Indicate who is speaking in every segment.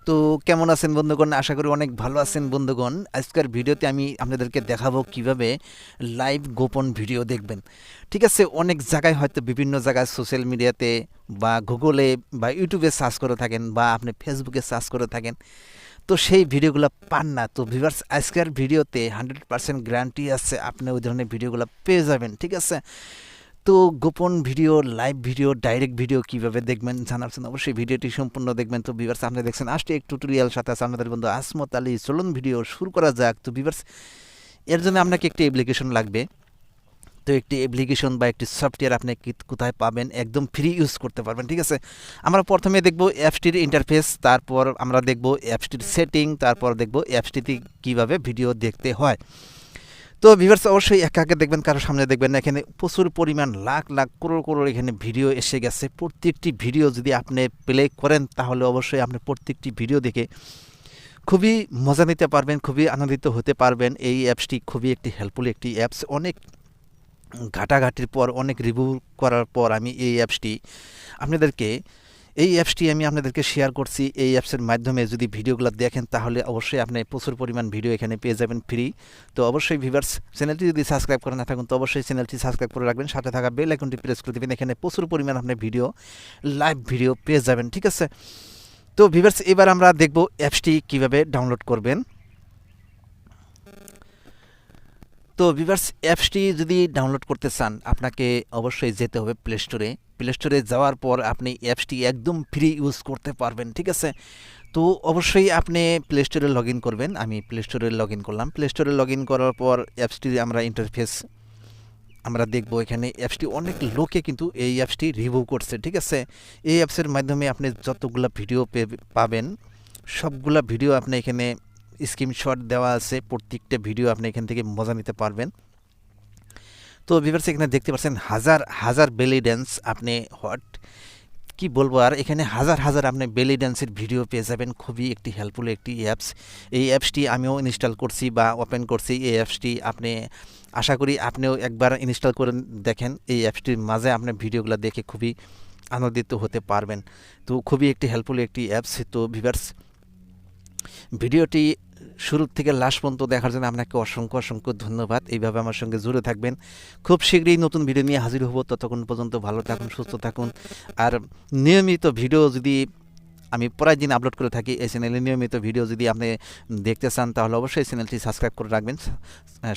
Speaker 1: তো কেমন আছেন বন্ধুগণ? আশা করি অনেক ভালো আছেন বন্ধুগণ। আজকের ভিডিওতে আমি আপনাদেরকে দেখাবো কিভাবে লাইভ গোপন ভিডিও দেখবেন। ঠিক আছে, অনেক জায়গায় হয়তো বিভিন্ন জায়গায় সোশ্যাল মিডিয়াতে বা গুগলে বা ইউটিউবে সার্চ করে থাকেন বা আপনি ফেসবুকে সার্চ করে থাকেন, তো সেই ভিডিওগুলো পান না। তো ভিউয়ার্স, আজকের ভিডিওতে 100% গ্যারান্টি আছে আপনি ওই ধরনের ভিডিওগুলো পেয়ে যাবেন। ঠিক আছে, তো গোপন video, live video, direct video কিভাবে দেখবেন জানার জন্য অবশ্যই ভিডিওটি সম্পূর্ণ দেখবেন। তো ভিউয়ার্স, আপনারা দেখছেন আজকে এক টিউটোরিয়াল, সাথে আছে আপনাদের বন্ধু আসমত আলী। চলুন ভিডিও শুরু করা যাক। তো ভিউয়ার্স, এর জন্য আপনাকে একটি অ্যাপ্লিকেশন লাগবে। তো একটি অ্যাপ্লিকেশন বা একটি সফটওয়্যার আপনি কোথায় পাবেন, একদম ফ্রি ইউজ করতে পারবেন। ঠিক আছে, আমরা প্রথমে দেখব অ্যাপসটির ইন্টারফেস, তারপর আমরা দেখব অ্যাপসটির সেটিং, তারপর দেখব অ্যাপসটিতে কীভাবে ভিডিও দেখতে হয়। তো ভিউয়ার্স, অবশ্যই একে একে দেখবেন, কারো সামনে দেখবেন না। এখানে প্রচুর পরিমাণ লাখ লাখ করোড় করোড় এখানে ভিডিও এসে গেছে। প্রত্যেকটি ভিডিও যদি আপনি প্লে করেন তাহলে অবশ্যই আপনি প্রত্যেকটি ভিডিও দেখে খুবই মজা নিতে পারবেন, খুবই আনন্দিত হতে পারবেন। এই অ্যাপসটি খুবই একটি হেল্পফুল একটি অ্যাপস। অনেক ঘাটাঘাটির পর, অনেক রিভিউ করার পর আমি এই অ্যাপসটি আপনাদেরকে শেয়ার করছি। এই অ্যাপসের মাধ্যমে যদি ভিডিওগুলো দেখেন তাহলে অবশ্যই আপনি প্রচুর পরিমাণ ভিডিও এখানে পেয়ে যাবেন ফ্রি। তো অবশ্যই ভিউয়ার্স, চ্যানেলটি যদি সাবস্ক্রাইব করে না থাকুন তো অবশ্যই চ্যানেলটি সাবস্ক্রাইব করে রাখবেন, সাথে থাকা বেল আইকনটি প্রেস করে দেবেন। এখানে প্রচুর পরিমাণ আপনি ভিডিও, লাইভ ভিডিও পেয়ে যাবেন। ঠিক আছে, তো ভিউয়ার্স, এবার আমরা দেখব অ্যাপসটি কিভাবে ডাউনলোড করবেন। তো ভিউয়ার্স, অ্যাপসটি যদি ডাউনলোড করতে চান আপনাকে অবশ্যই যেতে হবে প্লে স্টোরে। প্লে স্টোরে যাওয়ার পর আপনি অ্যাপসটি একদম ফ্রি ইউজ করতে পারবেন। ঠিক আছে, তো অবশ্যই আপনি প্লে স্টোরে লগ ইন করবেন। আমি প্লে স্টোরে লগ ইন করলাম। প্লে স্টোরে লগ ইন করার পর অ্যাপসটির আমরা ইন্টারফেস আমরা দেখব। এখানে অ্যাপসটি অনেক লোকে কিন্তু এই অ্যাপসটি রিভিউ করছে। ঠিক আছে, এই অ্যাপসের মাধ্যমে আপনি যতগুলো ভিডিও পাবেন সবগুলা ভিডিও আপনি এখানে স্ক্রিনশট দেওয়া আছে। প্রত্যেকটা ভিডিও আপনি এখান থেকে মজা নিতে পারবেন। তো ভিউয়ার্স, এখানে দেখতে পাচ্ছেন হাজার হাজার বেলি ড্যান্স, আপনি কি বলবো আর, এখানে হাজার হাজার আপনি বেলি ড্যান্সের ভিডিও পেয়ে যাবেন। খুবই একটি হেল্পফুল একটি অ্যাপস। এই অ্যাপসটি আমিও ইনস্টল করছি বা ওপেন করছি। এই অ্যাপসটি আপনি, আশা করি আপনিও একবার ইনস্টল করে দেখেন। এই অ্যাপসটির মাঝে আপনি ভিডিওগুলো দেখে খুবই আনন্দিত হতে পারবেন। তো খুবই একটি হেল্পফুল একটি অ্যাপস। তো ভিউয়ার্স, ভিডিওটি শুরু থেকে লাস্ট পর্যন্ত দেখার জন্য আপনাকে অসংখ্য অসংখ্য ধন্যবাদ। এইভাবে আমার সঙ্গে জুড়ে থাকবেন। খুব শীঘ্রই নতুন ভিডিও নিয়ে হাজির হব। ততক্ষণ পর্যন্ত ভালো থাকুন, সুস্থ থাকুন। আর নিয়মিত ভিডিও যদি আমি প্রায় দিন আপলোড করে থাকি এই চ্যানেলে, নিয়মিত ভিডিও যদি আপনি দেখতে চান তাহলে অবশ্যই চ্যানেলটি সাবস্ক্রাইব করে রাখবেন,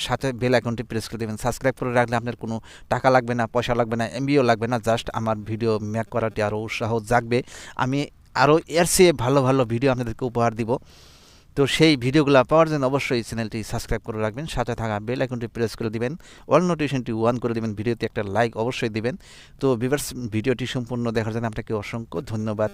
Speaker 1: সাথে বেল আইকনটি প্রেস করে দেবেন। সাবস্ক্রাইব করে রাখলে আপনার কোনো টাকা লাগবে না, পয়সা লাগবে না, এমবিও লাগবে না। জাস্ট আমার ভিডিও মেক করাটি আরও উৎসাহ জাগবে। আমি আরও এর চেয়ে ভালো ভালো ভিডিও আপনাদেরকে উপহার দিব। তো সেই ভিডিওগুলো পাওয়ার জন্য অবশ্যই চ্যানেলটি সাবস্ক্রাইব করে রাখবেন, সাথে থাকা বেল আইকনটি প্রেস করে দিবেন, অল নোটিফিকেশনটি অন করে দিবেন, ভিডিওতে একটা লাইক অবশ্যই দিবেন। তো ভিউয়ার্স, ভিডিওটি সম্পূর্ণ দেখার জন্য আপনাকে অসংখ্য ধন্যবাদ।